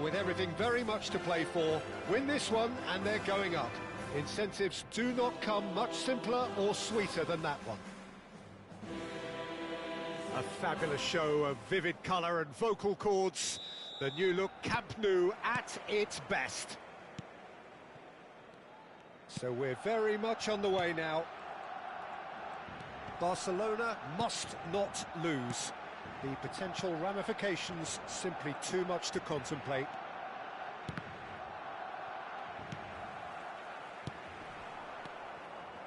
Well, with everything very much to play for, win this one and they're going up. Incentives do not come much simpler or sweeter than that one. A fabulous show of vivid colour and vocal cords. The new look Camp Nou at its best. So we're very much on the way now. Barcelona must not lose. The potential ramifications simply too much to contemplate.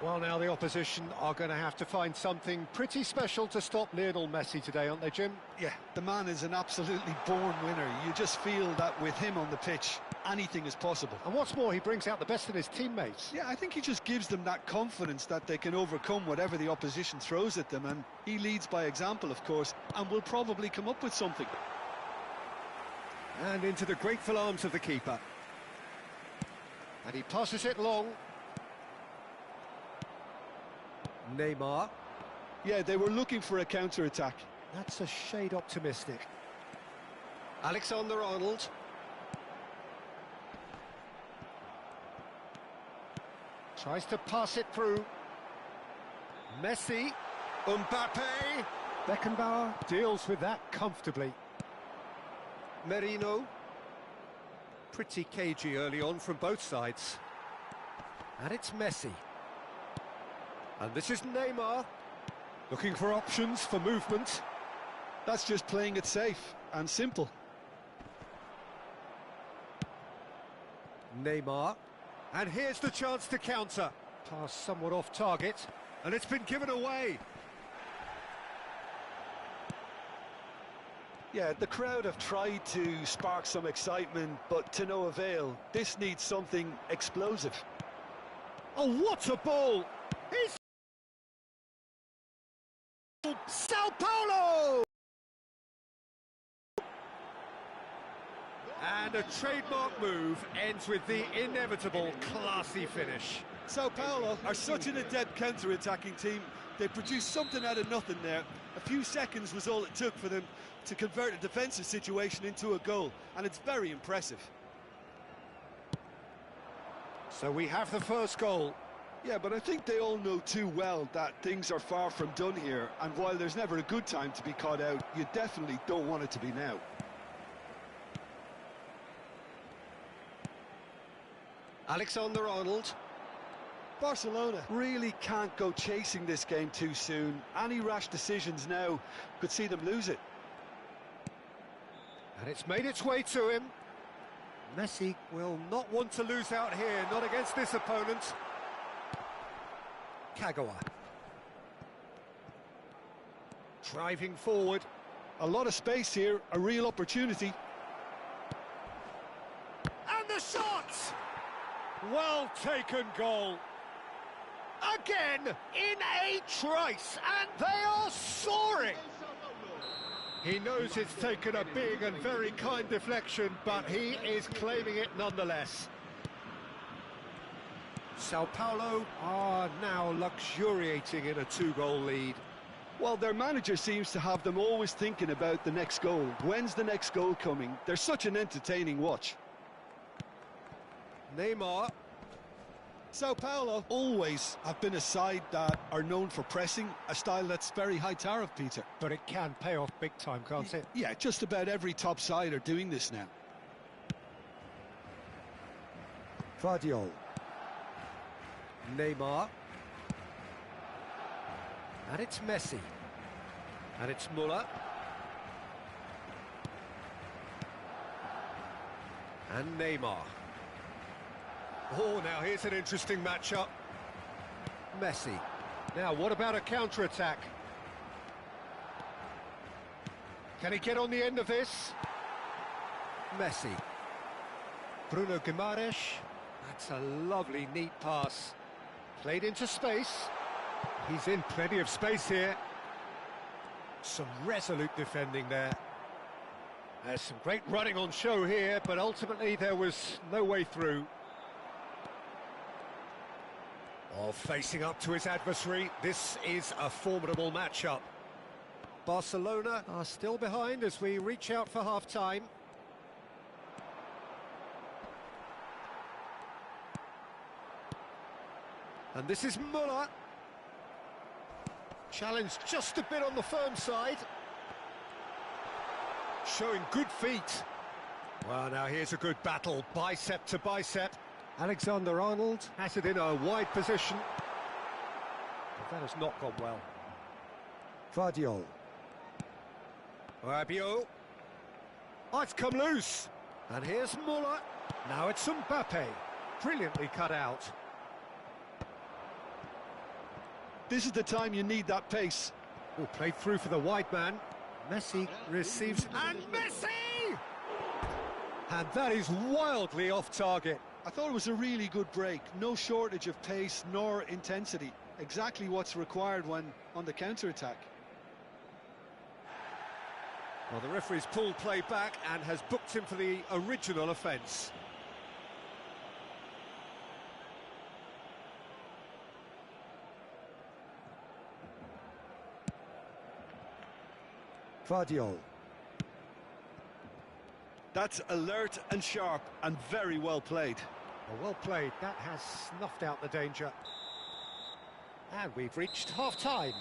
Well, now the opposition are going to have to find something pretty special to stop Lionel Messi today, aren't they, Jim? Yeah, the man is an absolutely born winner. You just feel that with him on the pitch, anything is possible. And what's more, he brings out the best in his teammates. Yeah, I think he just gives them that confidence that they can overcome whatever the opposition throws at them, and he leads by example, of course, and will probably come up with something. And into the grateful arms of the keeper. And he passes it long. Neymar. Yeah, they were looking for a counter-attack. That's a shade optimistic. Alexander-Arnold. Tries to pass it through. Messi. Mbappe. Beckenbauer deals with that comfortably. Merino. Pretty cagey early on from both sides. And it's Messi. And this is Neymar, looking for options for movement. That's just playing it safe and simple. Neymar, and here's the chance to counter. Pass somewhat off target, and it's been given away. Yeah, the crowd have tried to spark some excitement, but to no avail. This needs something explosive. Oh, what a ball! He's Sao Paulo! And a trademark move ends with the inevitable classy finish. Sao Paulo are such an adept counter-attacking team. They produced something out of nothing there. A few seconds was all it took for them to convert a defensive situation into a goal, and it's very impressive. So we have the first goal. Yeah, but I think they all know too well that things are far from done here, and while there's never a good time to be caught out, you definitely don't want it to be now. Alexander-Arnold. Barcelona really can't go chasing this game too soon. Any rash decisions now could see them lose it. And it's made its way to him. Messi will not want to lose out here, not against this opponent. Kagawa. Driving forward. A lot of space here, a real opportunity. And the shot! Well taken goal. Again, in a trice, and they are soaring. He knows it's taken a big and very kind deflection, but he is claiming it nonetheless. Sao Paulo are now luxuriating in a two-goal lead. Well, their manager seems to have them always thinking about the next goal. When's the next goal coming? They're such an entertaining watch. Neymar. Sao Paulo always have been a side that are known for pressing, a style that's very high tariff, Peter. But it can pay off big time, can't it? Yeah, just about every top side are doing this now. Vardiol. Neymar. And it's Messi. And it's Müller. And Neymar. Oh, now here's an interesting matchup. Messi. Now, what about a counter-attack? Can he get on the end of this? Messi. Bruno Guimaraes. That's a lovely, neat pass. Played into space. He's in plenty of space here. Some resolute defending there. There's some great running on show here, but ultimately there was no way through. Oh, facing up to his adversary, this is a formidable matchup. Barcelona are still behind as we reach out for half-time. And this is Muller. Challenge just a bit on the firm side. Showing good feet. Well, now here's a good battle, bicep to bicep. Alexander-Arnold has it in a wide position. But that has not gone well. Vardiol. Rabiot. Oh, it's come loose. And here's Muller. Now it's Mbappe. Brilliantly cut out. This is the time you need that pace. Oh, played through for the wide man. Messi receives, and Messi! And that is wildly off target. I thought it was a really good break. No shortage of pace nor intensity. Exactly what's required when on the counter-attack. Well, the referee's pulled play back and has booked him for the original offence. Vardiol. That's alert and sharp and very well played. Well played. That has snuffed out the danger. And we've reached half-time.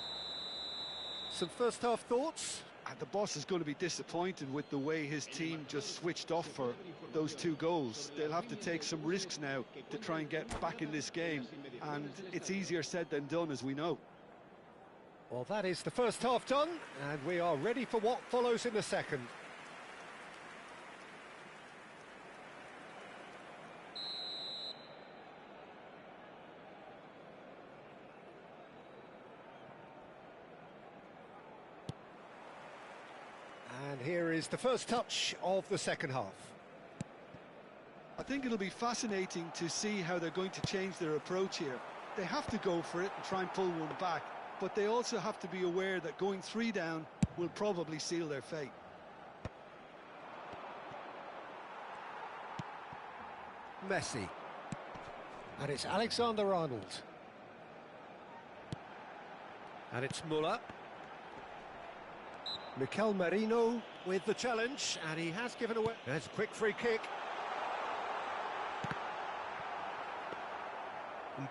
Some first-half thoughts? And the boss is going to be disappointed with the way his team just switched off for those 2 goals. They'll have to take some risks now to try and get back in this game. And it's easier said than done, as we know. Well, that is the first half done, and we are ready for what follows in the second. And here is the first touch of the second half. I think it'll be fascinating to see how they're going to change their approach here. They have to go for it and try and pull one back, but they also have to be aware that going 3 down will probably seal their fate. Messi. And it's Alexander-Arnold. And it's Muller. Mikel Merino with the challenge, and he has given away. There's a quick free kick.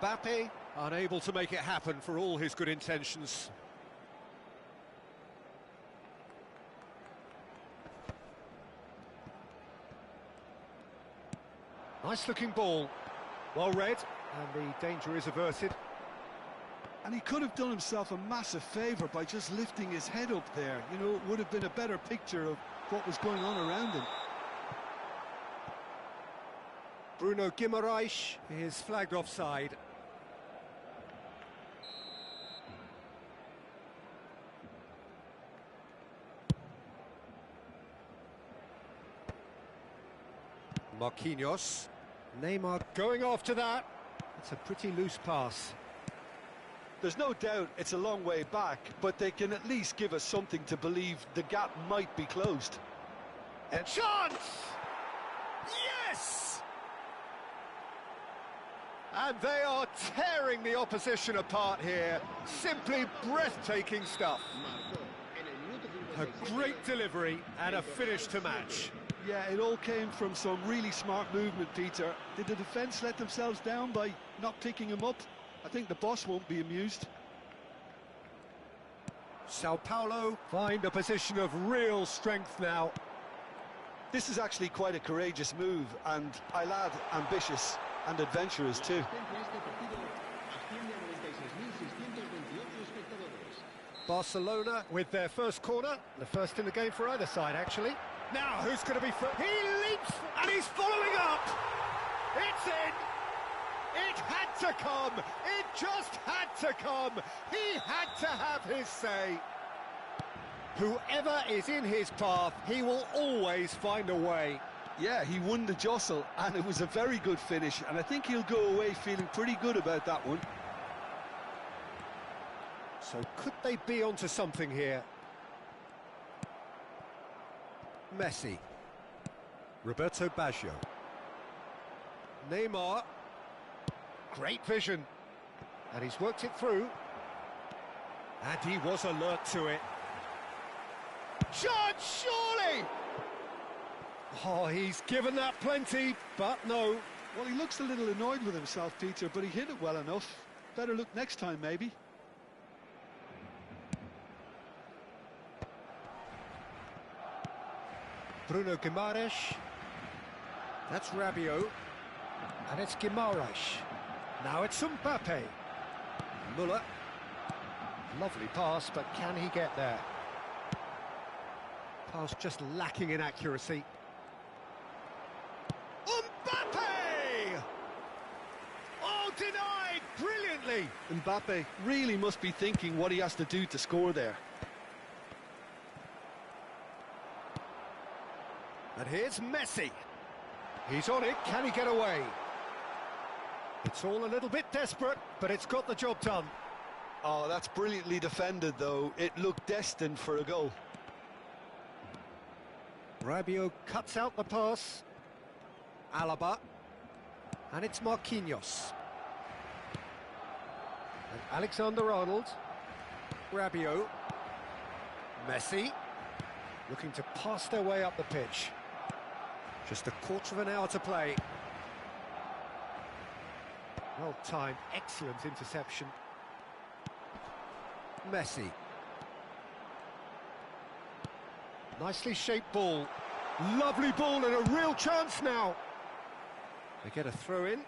Mbappe unable to make it happen for all his good intentions. Nice looking ball. Well read, and the danger is averted. And he could have done himself a massive favour by just lifting his head up there. You know, it would have been a better picture of what was going on around him. Bruno Guimaraes is flagged offside. Marquinhos. Neymar going after that. It's a pretty loose pass. There's no doubt it's a long way back, but they can at least give us something to believe the gap might be closed. A chance! Yes! And they are tearing the opposition apart here. Simply breathtaking stuff. A great delivery and a finish to match. Yeah, it all came from some really smart movement, Peter. Did the defence let themselves down by not picking him up? I think the boss won't be amused. Sao Paulo find a position of real strength now. This is actually quite a courageous move, and I'll add ambitious and adventurous too. Barcelona with their first corner, the first in the game for either side actually. Now who's going to be first? He leaps and he's following up. It's in. It had to come. It just had to come. He had to have his say. Whoever is in his path, he will always find a way. Yeah, he won the jostle, and it was a very good finish, and I think he'll go away feeling pretty good about that one. So could they be onto something here? Messi. Roberto Baggio. Neymar. Great vision. And he's worked it through. And he was alert to it. Chance, surely! Oh, he's given that plenty, but no. Well, he looks a little annoyed with himself, Peter, but he hit it well enough. Better look next time, maybe. Bruno Guimaraes. That's Rabiot. And it's Guimaraes. Now it's Mbappe. Muller. Lovely pass, but can he get there? Pass just lacking in accuracy. Mbappe! Oh, denied brilliantly! Mbappe really must be thinking what he has to do to score there. And here's Messi. He's on it, can he get away? It's all a little bit desperate, but it's got the job done. Oh, that's brilliantly defended, though. It looked destined for a goal. Rabiot cuts out the pass. Alaba. And it's Marquinhos. And Alexander-Arnold. Rabiot. Messi. Looking to pass their way up the pitch. Just a quarter of an hour to play. Well timed, excellent interception. Messi. Nicely shaped ball. Lovely ball and a real chance now. They get a throw in.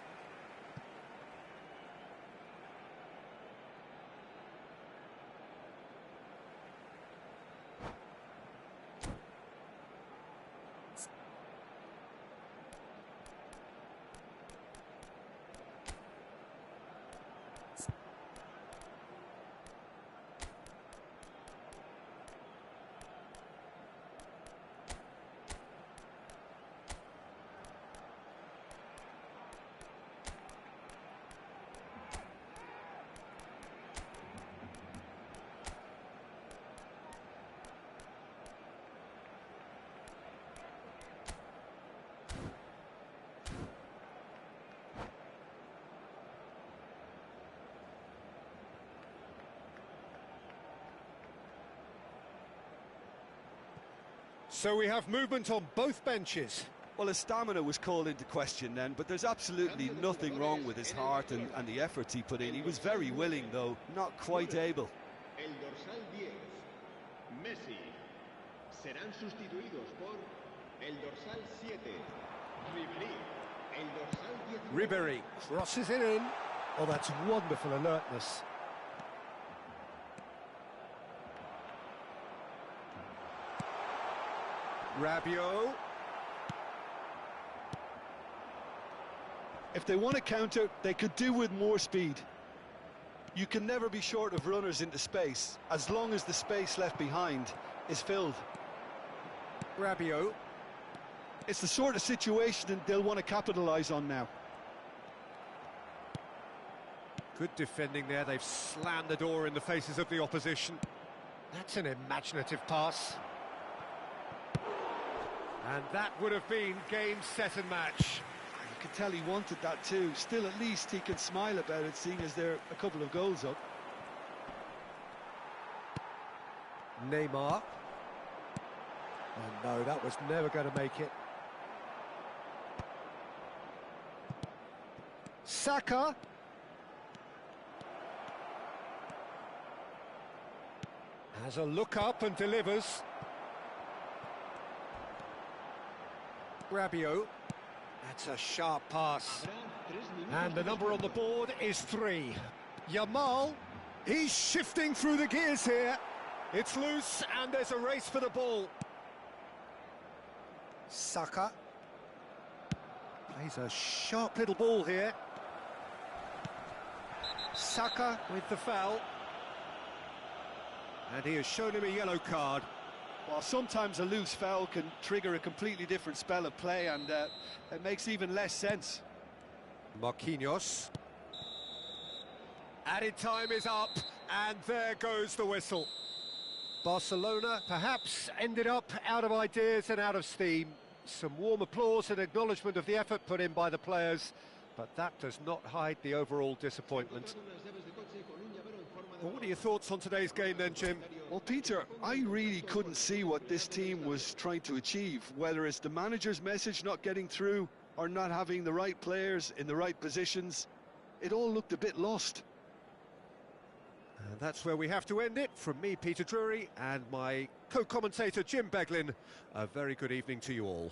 So we have movement on both benches. Well, his stamina was called into question then, but there's absolutely nothing wrong with his heart and the efforts he put in. He was very willing, though, not quite able. El dorsal 10, Messi. Serán sustituidos por el dorsal 7, Ribery. El dorsal 10. Ribery crosses it in. Oh, that's wonderful alertness. Rabiot. If they want to counter, they could do with more speed. You can never be short of runners into space, as long as the space left behind is filled. Rabiot. It's the sort of situation that they'll want to capitalise on now. Good defending there. They've slammed the door in the faces of the opposition. That's an imaginative pass. And that would have been game, set and match. You can tell he wanted that too. Still, at least he can smile about it, seeing as they're a couple of goals up. Neymar. Oh no, that was never going to make it. Saka. Has a look up and delivers. Rabiot. That's a sharp pass. And the number on the board is 3. Yamal. He's shifting through the gears here. It's loose and there's a race for the ball. Saka. Plays a sharp little ball here. Saka with the foul. And he has shown him a yellow card. Well, sometimes a loose foul can trigger a completely different spell of play, and it makes even less sense. Marquinhos. Added time is up, and there goes the whistle. Barcelona perhaps ended up out of ideas and out of steam. Some warm applause and acknowledgement of the effort put in by the players, but that does not hide the overall disappointment. Well, what are your thoughts on today's game then, Jim? Well, Peter, I really couldn't see what this team was trying to achieve, whether it's the manager's message not getting through or not having the right players in the right positions. It all looked a bit lost. And that's where we have to end it. From me, Peter Drury, and my co-commentator, Jim Beglin. A very good evening to you all.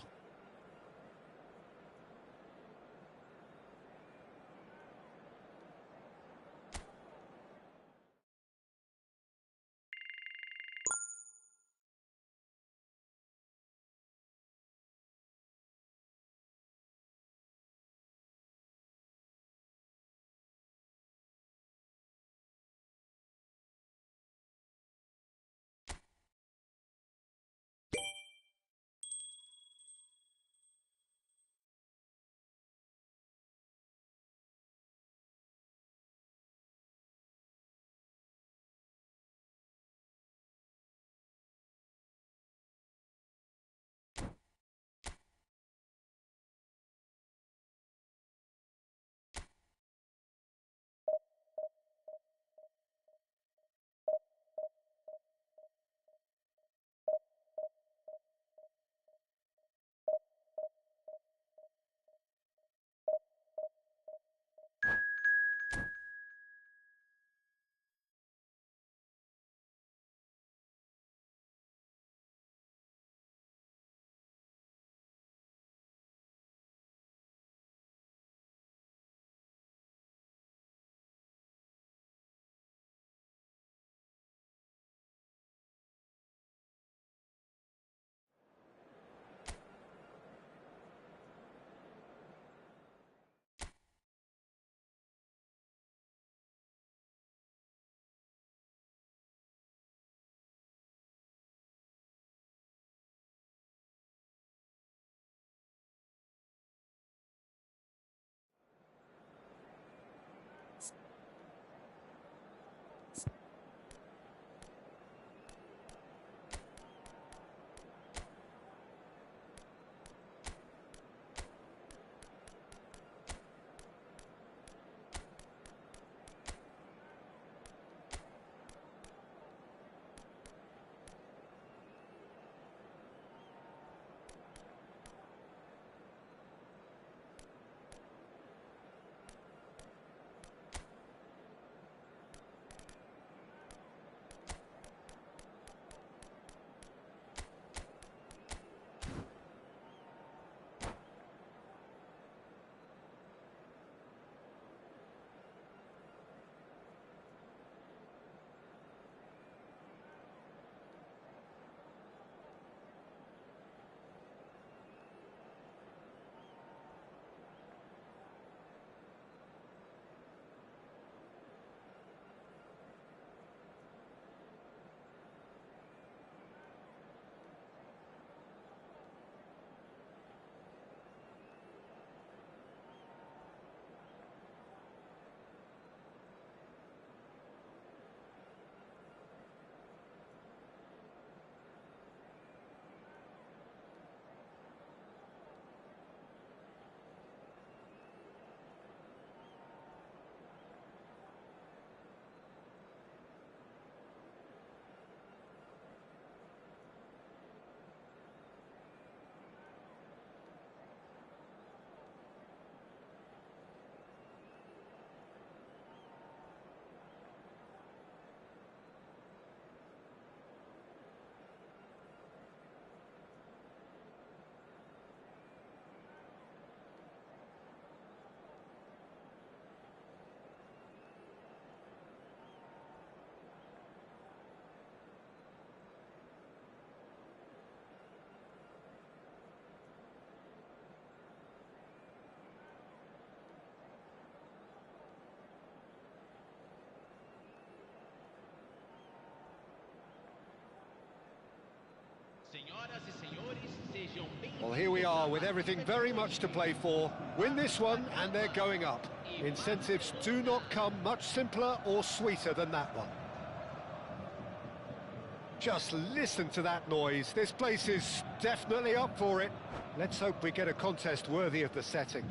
Well, here we are with everything very much to play for. Win this one and they're going up. Incentives do not come much simpler or sweeter than that one. Just listen to that noise. This place is definitely up for it. Let's hope we get a contest worthy of the setting.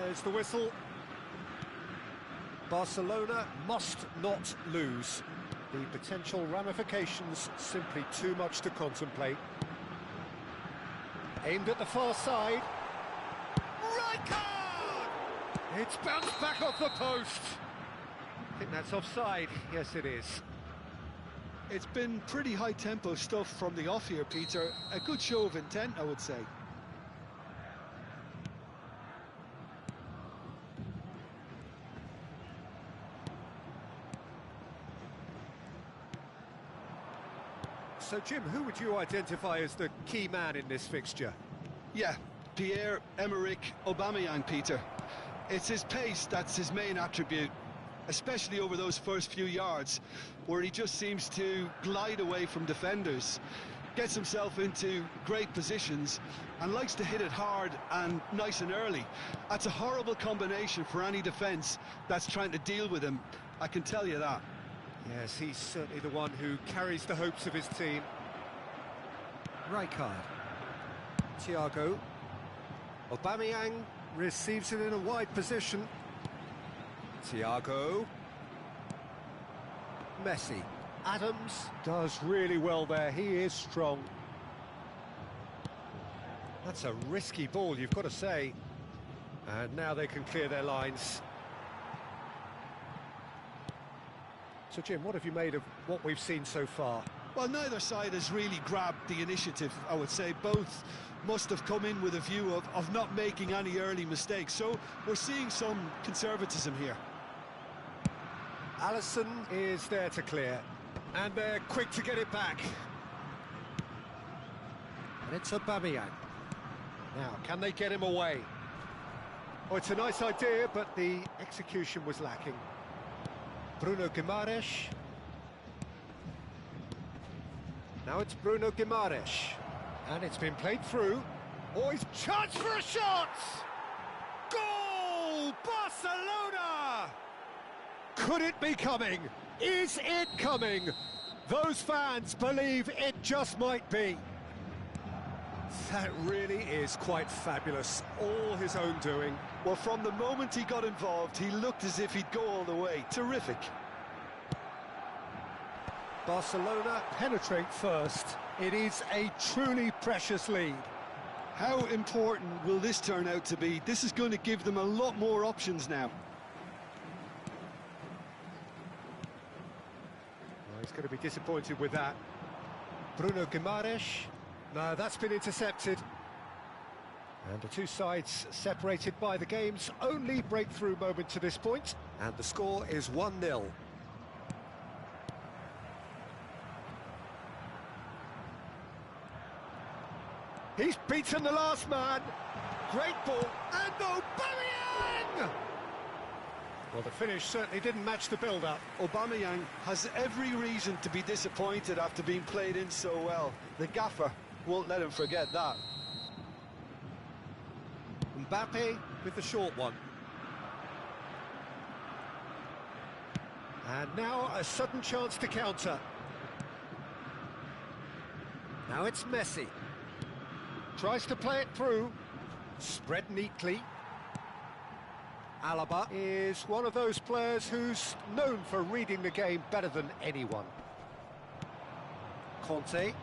There's the whistle. Barcelona must not lose. The potential ramifications simply too much to contemplate. Aimed at the far side. Rijkaard! It's bounced back off the post. I think that's offside. Yes, it is. It's been pretty high-tempo stuff from the off here, Peter. A good show of intent, I would say. So, Jim, who would you identify as the key man in this fixture? Yeah, Pierre-Emerick Aubameyang, Peter. It's his pace that's his main attribute, especially over those first few yards, where he just seems to glide away from defenders, gets himself into great positions, and likes to hit it hard and nice and early. That's a horrible combination for any defence that's trying to deal with him, I can tell you that. Yes, he's certainly the one who carries the hopes of his team. Rijkaard. Thiago. Aubameyang receives it in a wide position. Thiago. Messi. Adams does really well there. He is strong. That's a risky ball, you've got to say. And now they can clear their lines. So, Jim, what have you made of what we've seen so far? Well, neither side has really grabbed the initiative, I would say. Both must have come in with a view of not making any early mistakes. So we're seeing some conservatism here. Alisson is there to clear. And they're quick to get it back. And it's Aubameyang. Now, can they get him away? Oh, it's a nice idea, but the execution was lacking. Bruno Guimaraes. Now it's Bruno Guimaraes. And it's been played through. Oh, he's chance for a shot! Goal! Barcelona! Could it be coming? Is it coming? Those fans believe it just might be. That really is quite fabulous. All his own doing. Well, from the moment he got involved, he looked as if he'd go all the way. Terrific. Barcelona penetrate first. It is a truly precious lead. How important will this turn out to be? This is going to give them a lot more options now. Well, he's going to be disappointed with that. Bruno Guimaraes. No, that's been intercepted. And the two sides separated by the game's only breakthrough moment to this point. And the score is 1-0. He's beaten the last man. Great ball. And Aubameyang! Well, the finish certainly didn't match the build-up. Aubameyang has every reason to be disappointed after being played in so well. The gaffer won't let him forget that. Mbappe with the short one. And now a sudden chance to counter. Now it's Messi. Tries to play it through. Spread neatly. Alaba is one of those players who's known for reading the game better than anyone. Conte.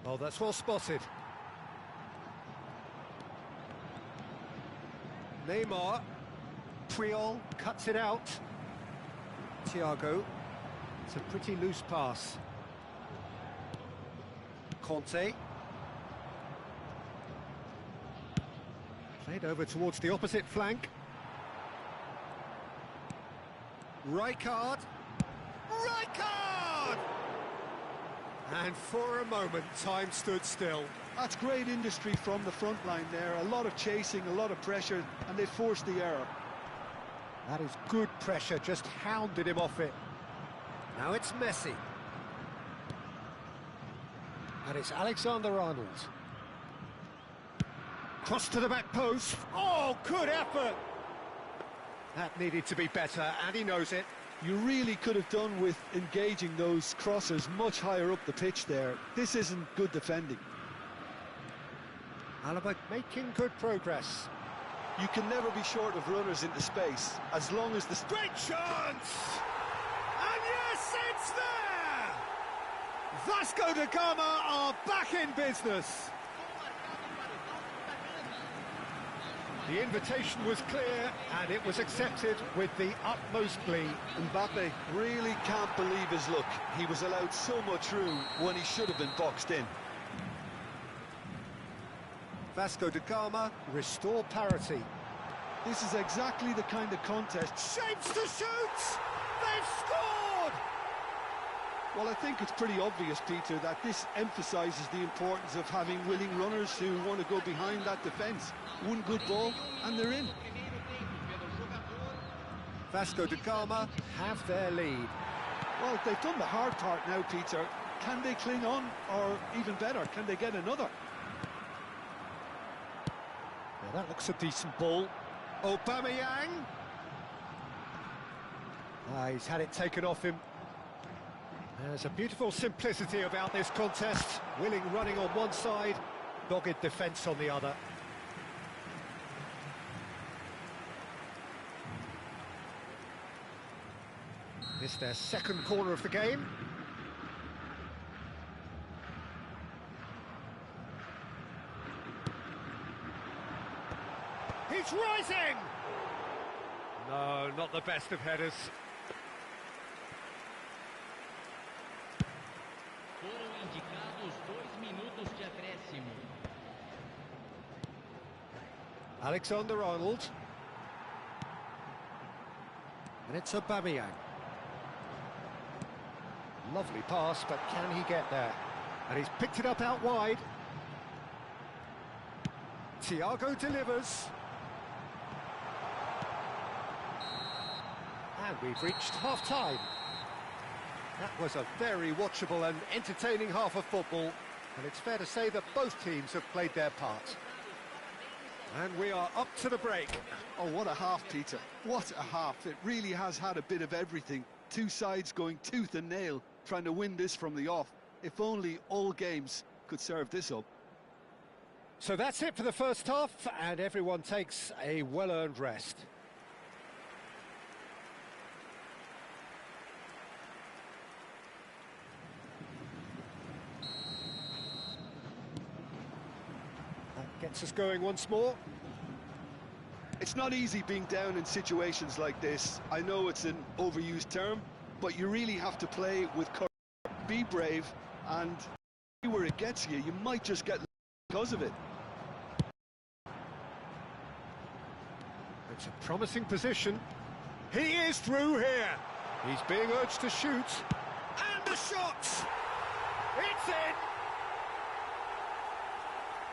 Oh, that's well spotted. Neymar. Puyol cuts it out. Thiago. It's a pretty loose pass. Conte. Played over towards the opposite flank. Rijkaard. Rijkaard! And for a moment, time stood still. That's great industry from the front line there. A lot of chasing, a lot of pressure, and they forced the error. That is good pressure, just hounded him off it. Now it's Messi. And it's Alexander-Arnold. Cross to the back post. Oh, good effort! That needed to be better, and he knows it. You really could have done with engaging those crossers much higher up the pitch there. This isn't good defending. Alaba making good progress. You can never be short of runners into space, as long as the... Great chance! And yes, it's there! Vasco da Gama are back in business. The invitation was clear, and it was accepted with the utmost glee. Mbappe really can't believe his luck. He was allowed so much room when he should have been boxed in. Vasco da Gama restore parity. This is exactly the kind of contest... Shapes to shoot! They've scored! Well, I think it's pretty obvious, Peter, that this emphasises the importance of having willing runners who want to go behind that defence. One good ball, and they're in. Vasco da Gama have their lead. Well, they've done the hard part now, Peter. Can they cling on, or even better, can they get another? Well, that looks a decent ball. Aubameyang. He's had it taken off him. There's a beautiful simplicity about this contest. Willing running on one side, dogged defence on the other. It's their second corner of the game. He's rising! No, not the best of headers. Foram indicados 2 minutos de acréscimo. Alexander-Arnold. And it's Aubameyang. Lovely pass, but can he get there? And he's picked it up out wide. Thiago delivers. And we've reached half-time. That was a very watchable and entertaining half of football, and it's fair to say that both teams have played their part. And we are up to the break. Oh, what a half, Peter. What a half. It really has had a bit of everything. Two sides going tooth and nail, trying to win this from the off. If only all games could serve this up. So that's it for the first half, and everyone takes a well-earned rest. That gets us going once more. It's not easy being down in situations like this. I know it's an overused term, but you really have to play with courage. Be brave, and where it gets you, you might just get because of it. It's a promising position. He is through here. He's being urged to shoot. And the shot! It's in!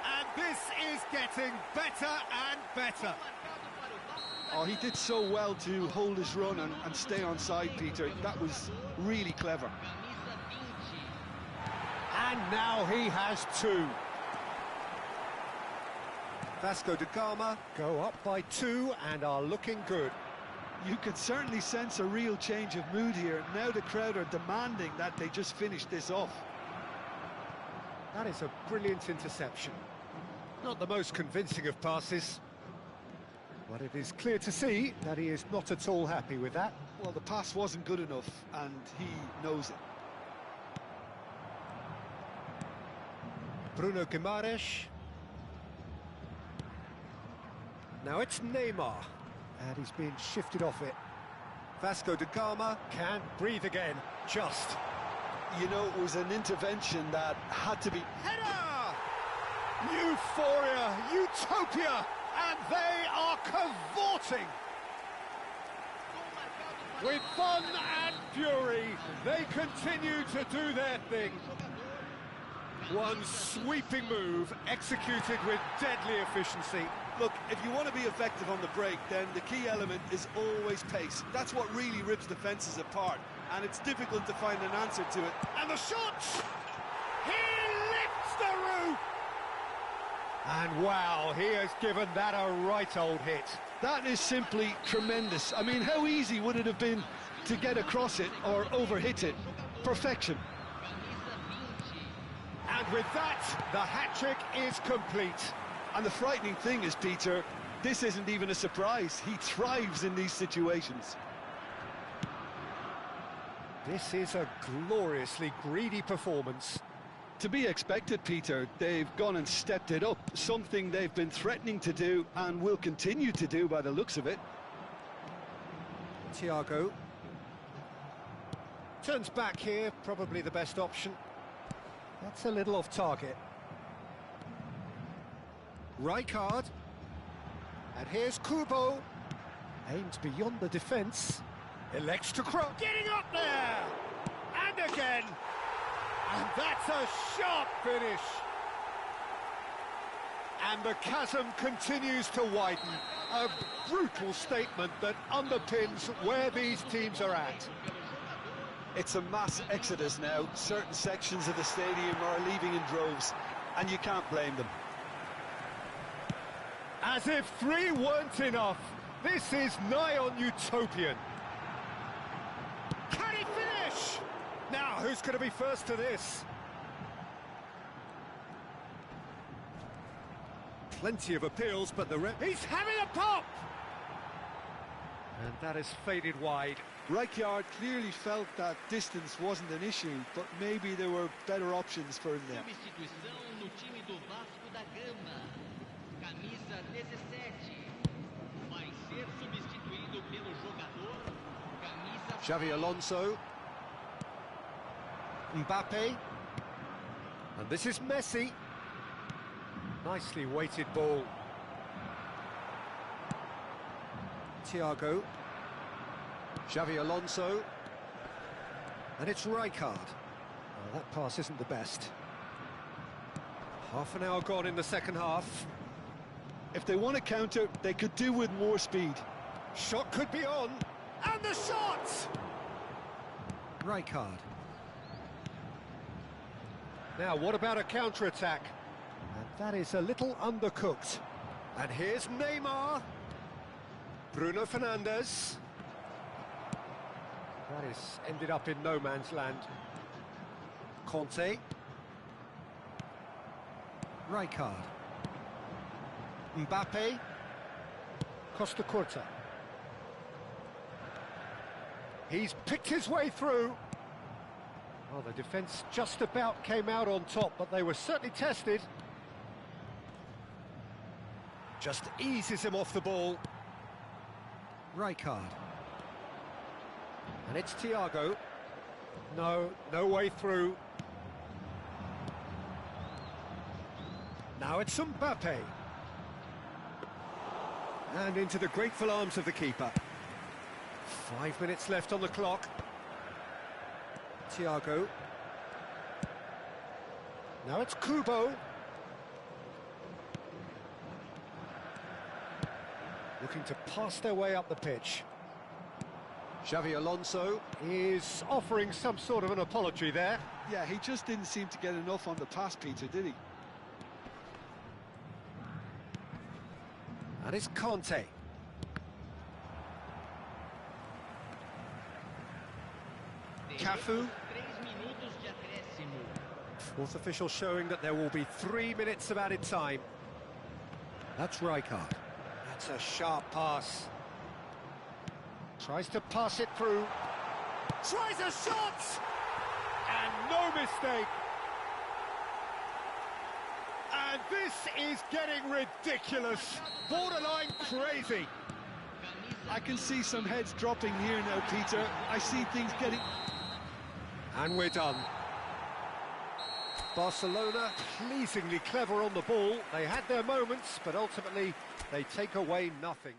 And this is getting better and better. Oh, he did so well to hold his run and stay on side, Peter. That was really clever. And now he has two. Vasco da Gama go up by 2 and are looking good. You could certainly sense a real change of mood here. Now the crowd are demanding that they just finish this off. That is a brilliant interception. Not the most convincing of passes, but it is clear to see that he is not at all happy with that. Well, the pass wasn't good enough, and he knows it. Bruno Guimaraes. Now it's Neymar, and he's being shifted off it. Vasco da Gama can't breathe again, just. You know, it was an intervention that had to be... Header! Euphoria, utopia, and they are cavorting. With fun and fury, they continue to do their thing. One sweeping move executed with deadly efficiency. Look, if you want to be effective on the break, then the key element is always pace. That's what really rips defences apart, and it's difficult to find an answer to it. And the shot! He lifts the roof! And wow, he has given that a right old hit. That is simply tremendous. I mean, how easy would it have been to get across it or overhit it? Perfection. And with that, the hat-trick is complete. And the frightening thing is, Peter, This isn't even a surprise. He thrives in these situations. This is a gloriously greedy performance. To be expected, Peter. They've gone and stepped it up, something they've been threatening to do and will continue to do by the looks of it. Thiago. Turns back here, probably the best option. That's a little off target. Rijkaard. And here's Kubo. Aims beyond the defence. Elects to cross. Getting up there! And again! And that's a sharp finish! And the chasm continues to widen. A brutal statement that underpins where these teams are at. It's a mass exodus now. Certain sections of the stadium are leaving in droves, and you can't blame them. As if 3 weren't enough, this is nigh on utopian. Can he finish? Now, who's going to be first to this? Plenty of appeals, but the he's having a pop! And that has faded wide. Rijkaard clearly felt that distance wasn't an issue, but maybe there were better options for him there. Substituição no time do Vasco da Gama. Camisa 17. Vai ser substituído pelo jogador. Camisa... Xavi Alonso. Mbappe. And this is Messi. Nicely weighted ball. Thiago. Xavi Alonso. And it's Rijkaard. Oh, that pass isn't the best. Half an hour gone in the second half. If they want to counter, they could do with more speed. Shot could be on. And the shot! Rijkaard. Now, what about a counter-attack? And that is a little undercooked. And here's Neymar. Bruno Fernandes. That is ended up in no man's land. Conte. Rijkaard. Mbappe. Costa Curta. He's picked his way through. Well, the defence just about came out on top, but they were certainly tested. Just eases him off the ball. Rijkaard. And it's Thiago. No way through. Now it's Mbappe. And into the grateful arms of the keeper. 5 minutes left on the clock. Thiago. Now it's Kubo. Looking to pass their way up the pitch. Xavi Alonso is offering some sort of an apology there. Yeah, he just didn't seem to get enough on the pass, Peter, did he? And it's Conte. Cafu. Fourth official showing that there will be 3 minutes of added time. That's Rijkaard. That's a sharp pass. Tries to pass it through. Tries a shot! And no mistake. And this is getting ridiculous. Borderline crazy. I can see some heads dropping here now, Peter. I see things getting... And we're done. Barcelona pleasingly clever on the ball. They had their moments, but ultimately they take away nothing.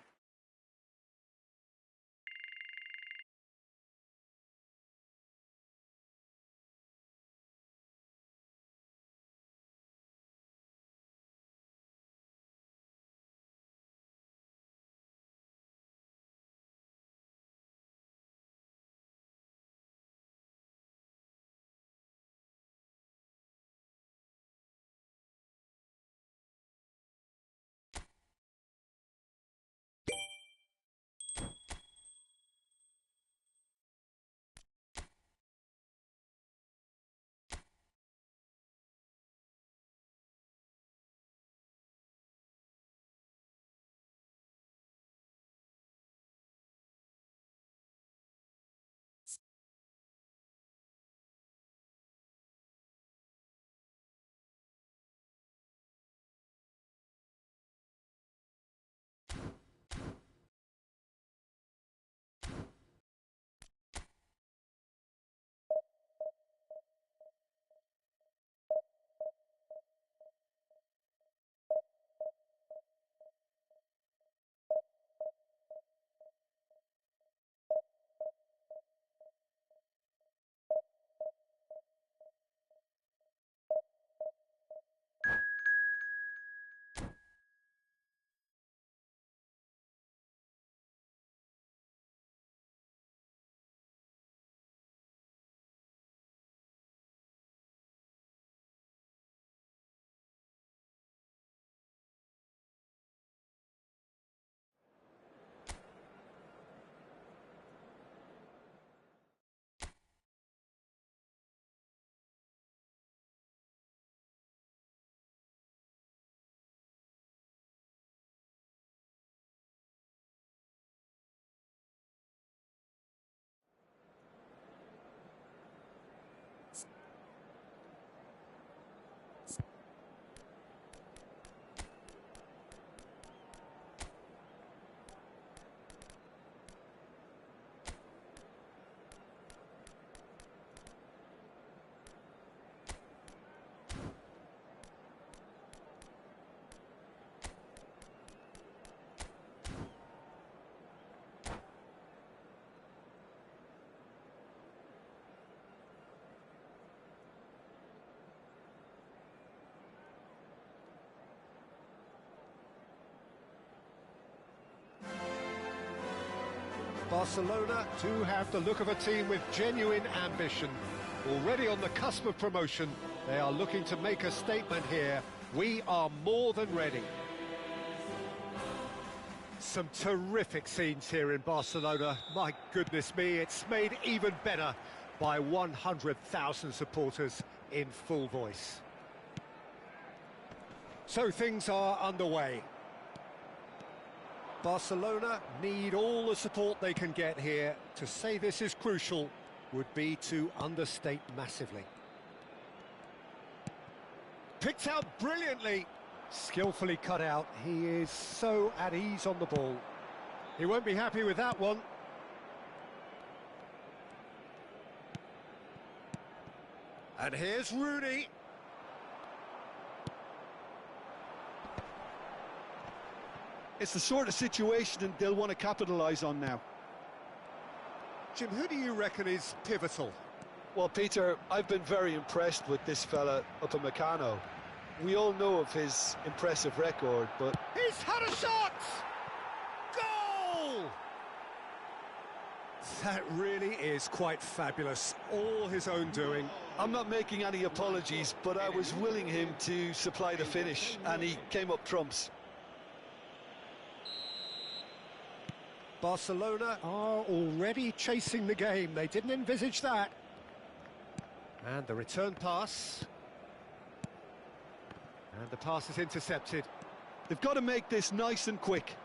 Barcelona do have the look of a team with genuine ambition. Already on the cusp of promotion, they are looking to make a statement here. We are more than ready. Some terrific scenes here in Barcelona. My goodness me, it's made even better by 100,000 supporters in full voice. So things are underway. Barcelona need all the support they can get here. To say this is crucial would be to understate massively. Picked out brilliantly. Skillfully cut out. He is so at ease on the ball. He won't be happy with that one. And here's Rooney. It's the sort of situation they'll want to capitalise on now. Jim, who do you reckon is pivotal? Well, Peter, I've been very impressed with this fella up in Meccano. We all know of his impressive record, but... He's had a shot! Goal! That really is quite fabulous. All his own doing. I'm not making any apologies, but I was willing him to supply the finish, and he came up trumps. Barcelona are already chasing the game. They didn't envisage that. And the return pass. And the pass is intercepted. They've got to make this nice and quick.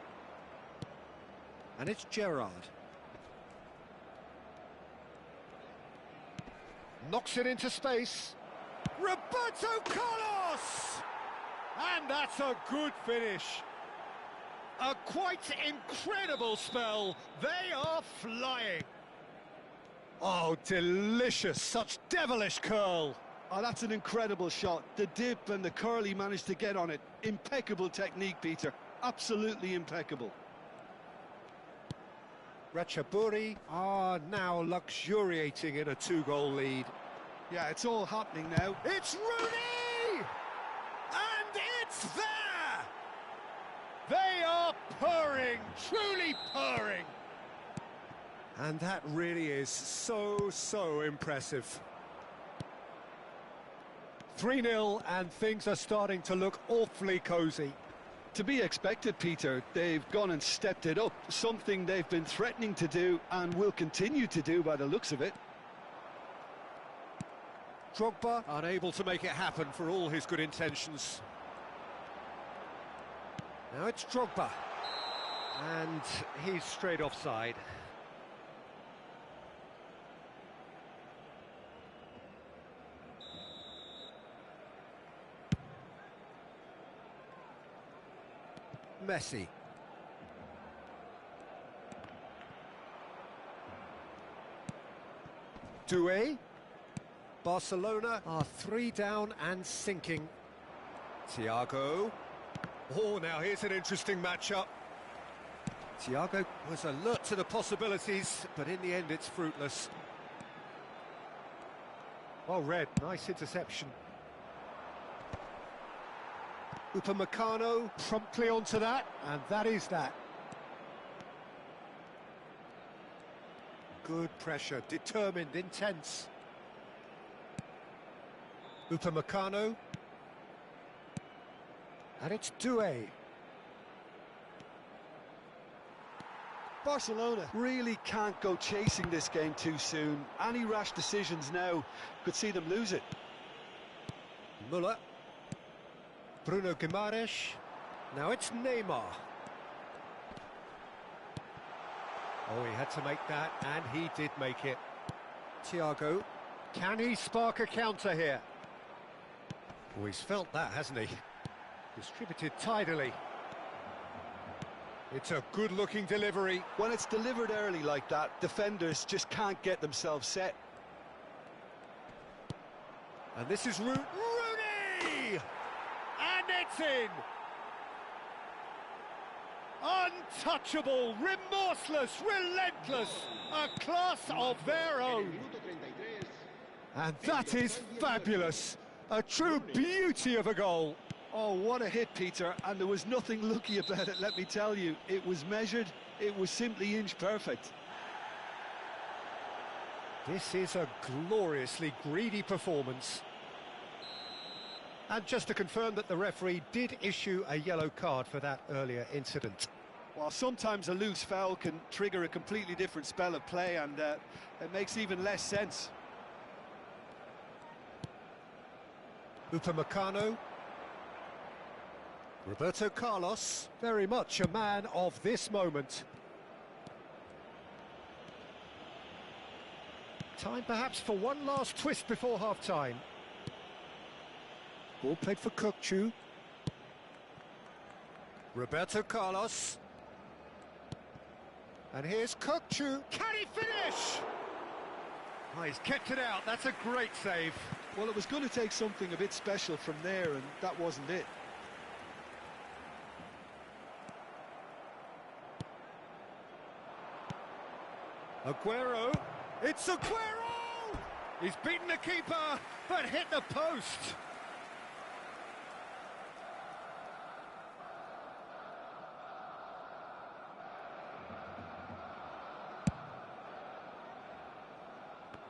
And it's Gerrard. Knocks it into space. Roberto Carlos! And that's a good finish. A quite incredible spell. They are flying. Oh, delicious. Such devilish curl. Oh, that's an incredible shot. The dip and the curl he managed to get on it. Impeccable technique, Peter. Absolutely impeccable. Ratchaburi are now luxuriating in a 2-goal lead. Yeah, it's all happening now. It's Rooney! And it's there! They are purring, truly purring. And that really is so impressive. 3-0 and things are starting to look awfully cosy. To be expected, Peter. They've gone and stepped it up. Something they've been threatening to do and will continue to do by the looks of it. Drogba unable to make it happen for all his good intentions. Now it's Drogba. And he's straight offside. Messi. Doué. Barcelona are 3 down and sinking. Thiago. Oh, now here's an interesting matchup. Thiago was alert to the possibilities, but in the end it's fruitless. Well read, nice interception. Upamecano promptly onto that, and that is that. Good pressure, determined, intense. Upamecano. And it's Doué. Barcelona really can't go chasing this game too soon. Any rash decisions now could see them lose it. Müller. Bruno Guimaraes. Now it's Neymar. Oh, he had to make that, and he did make it. Thiago. Can he spark a counter here? Oh, he's felt that, hasn't he? Distributed tidily. It's a good-looking delivery. When it's delivered early like that, defenders just can't get themselves set. And this is Rooney! And it's in! Untouchable, remorseless, relentless, a class of their own. And that is fabulous. A true beauty of a goal. Oh, what a hit, Peter, and there was nothing lucky about it, let me tell you. It was measured, it was simply inch perfect. This is a gloriously greedy performance. And just to confirm that the referee did issue a yellow card for that earlier incident. Well, sometimes a loose foul can trigger a completely different spell of play, and it makes even less sense. Upamecano. Roberto Carlos, very much a man of this moment. Time perhaps for one last twist before half-time. Ball played for Kukçu. Roberto Carlos. And here's Kukçu. Can he finish? Oh, he's kept it out. That's a great save. Well, it was going to take something a bit special from there, and that wasn't it. Aguero. It's Aguero! He's beaten the keeper, but hit the post.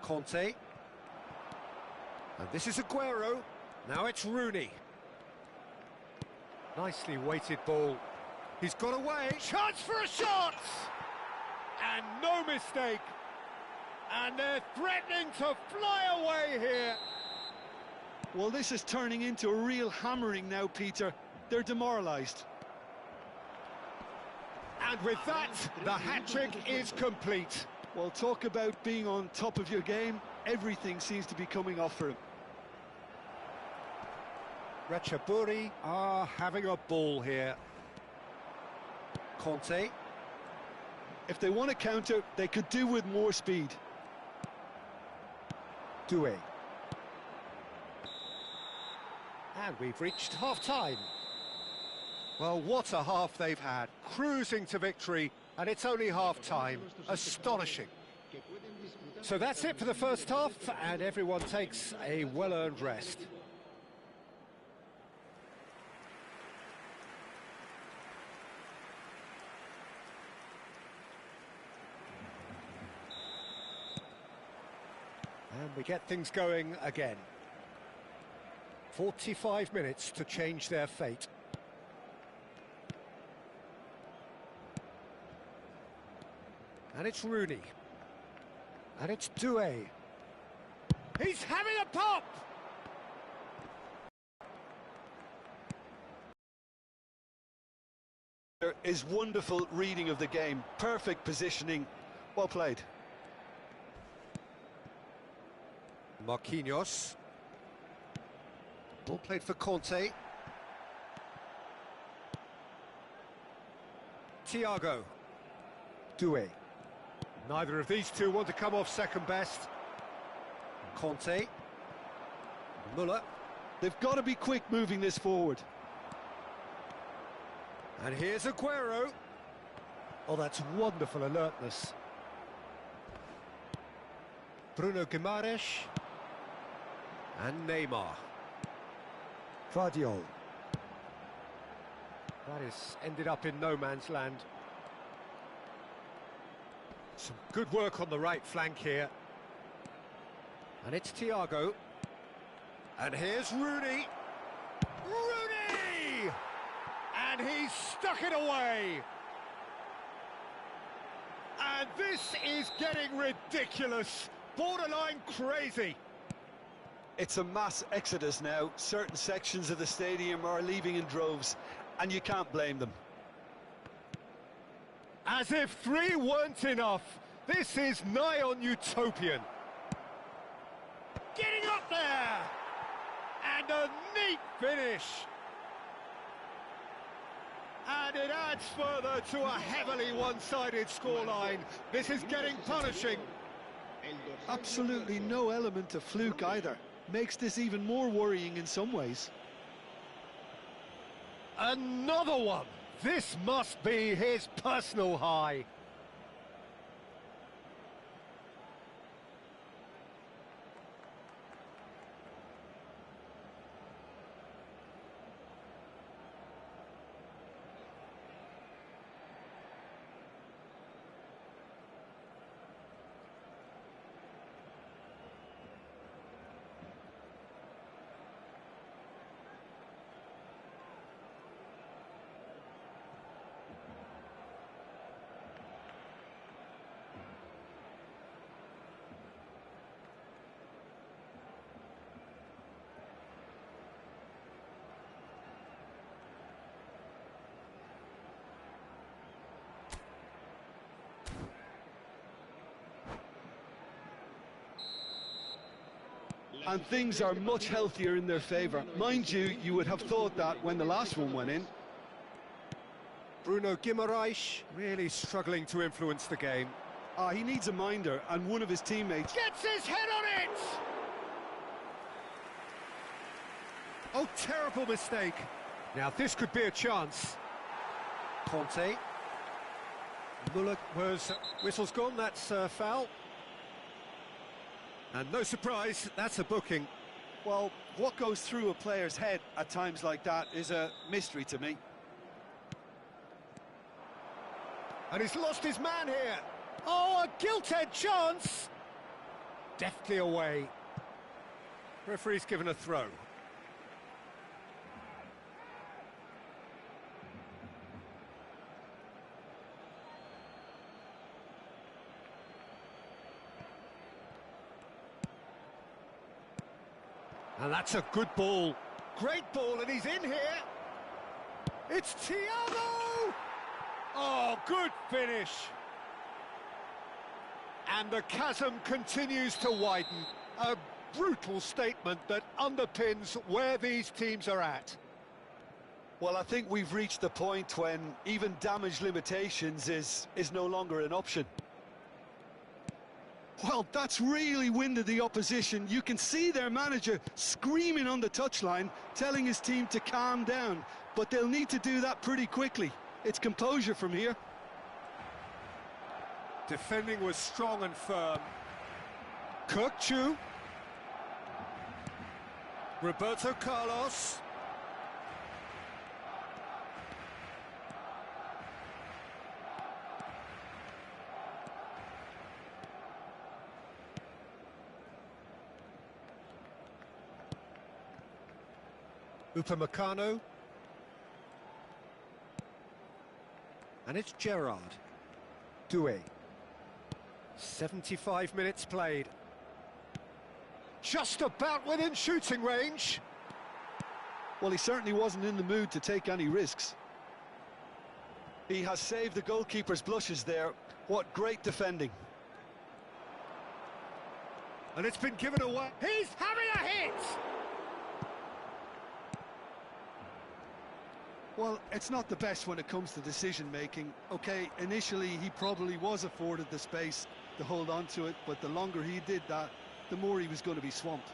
Conte. And this is Aguero. Now it's Rooney. Nicely weighted ball. He's got away. Chance for a shot! And no mistake. And they're threatening to fly away here. Well, this is turning into a real hammering now, Peter. They're demoralised. And with that, the hat-trick is complete. Well, talk about being on top of your game. Everything seems to be coming off for him. Ratchaburi are having a ball here. Conte. If they want to counter, they could do with more speed. Doué. And we've reached half-time. Well, what a half they've had. Cruising to victory, and it's only half-time. Astonishing. So that's it for the first half, and everyone takes a well-earned rest. And we get things going again. 45 minutes to change their fate. And it's Rooney. And it's Doué. He's having a pop! There is wonderful reading of the game. Perfect positioning. Well played. Marquinhos. Ball played for Conte. Thiago. Doué. Neither of these two want to come off second best. Conte. Muller. They've got to be quick moving this forward. And here's Aguero. Oh, that's wonderful alertness. Bruno Guimaraes. And Neymar. Guardiola. That has ended up in no man's land. Some good work on the right flank here. And it's Thiago. And here's Rooney. Rooney! And he's stuck it away. And this is getting ridiculous. Borderline crazy. It's a mass exodus now. Certain sections of the stadium are leaving in droves, and you can't blame them. As if 3 weren't enough, this is nigh on utopian. Getting up there! And a neat finish. And it adds further to a heavily one-sided scoreline. This is getting punishing. Absolutely no element of fluke either. Makes this even more worrying in some ways. Another one. This must be his personal high. and things are much healthier in their favour. Mind you, you would have thought that when the last one went in. Bruno Guimaraes really struggling to influence the game. He needs a minder, and one of his teammates Gets his head on it! Oh, terrible mistake. Now this could be a chance. Conte. Muller was... Whistle's gone, that's foul. And no surprise, that's a booking. Well, what goes through a player's head at times like that is a mystery to me. And he's lost his man here. Oh, a gilt-edged chance! Deftly away. Referee's given a throw. And that's a good ball. Great ball, and he's in here. It's Thiago! Oh, good finish. And the chasm continues to widen. A brutal statement that underpins where these teams are at. Well, I think we've reached the point when even damage limitations is no longer an option. Well, that's really winded the opposition. You can see their manager screaming on the touchline, telling his team to calm down. But they'll need to do that pretty quickly. It's composure from here. Defending was strong and firm. Kkkk. Roberto Carlos. Upamecano. And it's Gerrard. Doué. 75 minutes played. Just about within shooting range. Well, he certainly wasn't in the mood to take any risks. He has saved the goalkeeper's blushes there. What great defending. And it's been given away. He's having a hit! Well, it's not the best when it comes to decision-making. OK, initially he probably was afforded the space to hold on to it, but the longer he did that, the more he was going to be swamped.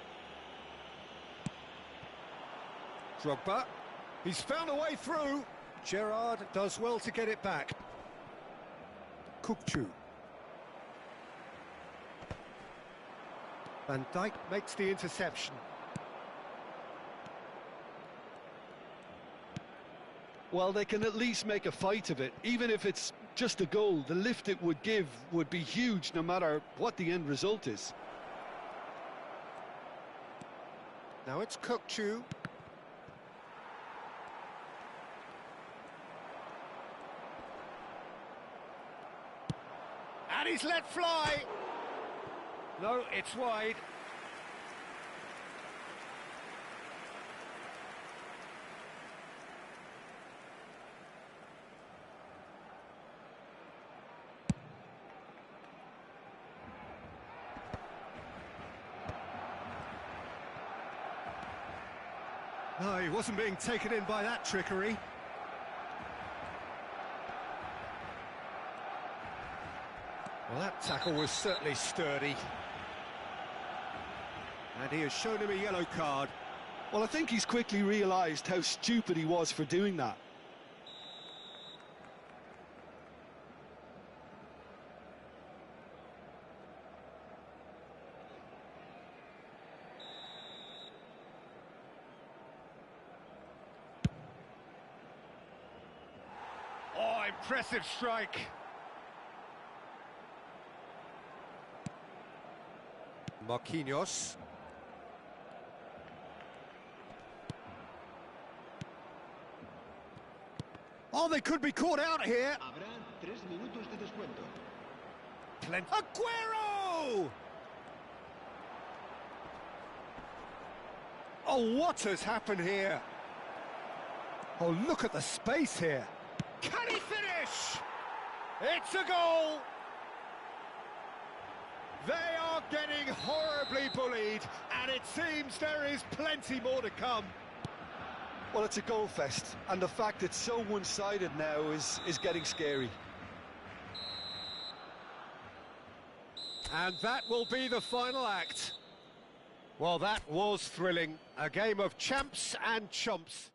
Drogba. He's found a way through. Gerrard does well to get it back. Kkkk. Van Dijk makes the interception. Well, they can at least make a fight of it. Even if it's just a goal, the lift it would give would be huge no matter what the end result is. Now it's Kkkk. And he's let fly. No, it's wide. No, he wasn't being taken in by that trickery. Well, that tackle was certainly sturdy. And he has shown him a yellow card. Well, I think he's quickly realised how stupid he was for doing that. Oh, impressive strike. Marquinhos. Oh, they could be caught out here. Habrá 3 minutos de descuento. Aguero! Oh, what has happened here? Oh, look at the space here. Can he finish? It's a goal! They are getting horribly bullied, and it seems there is plenty more to come. Well, it's a goal fest, and the fact it's so one-sided now is getting scary. And that will be the final act. Well, that was thrilling. A game of champs and chumps.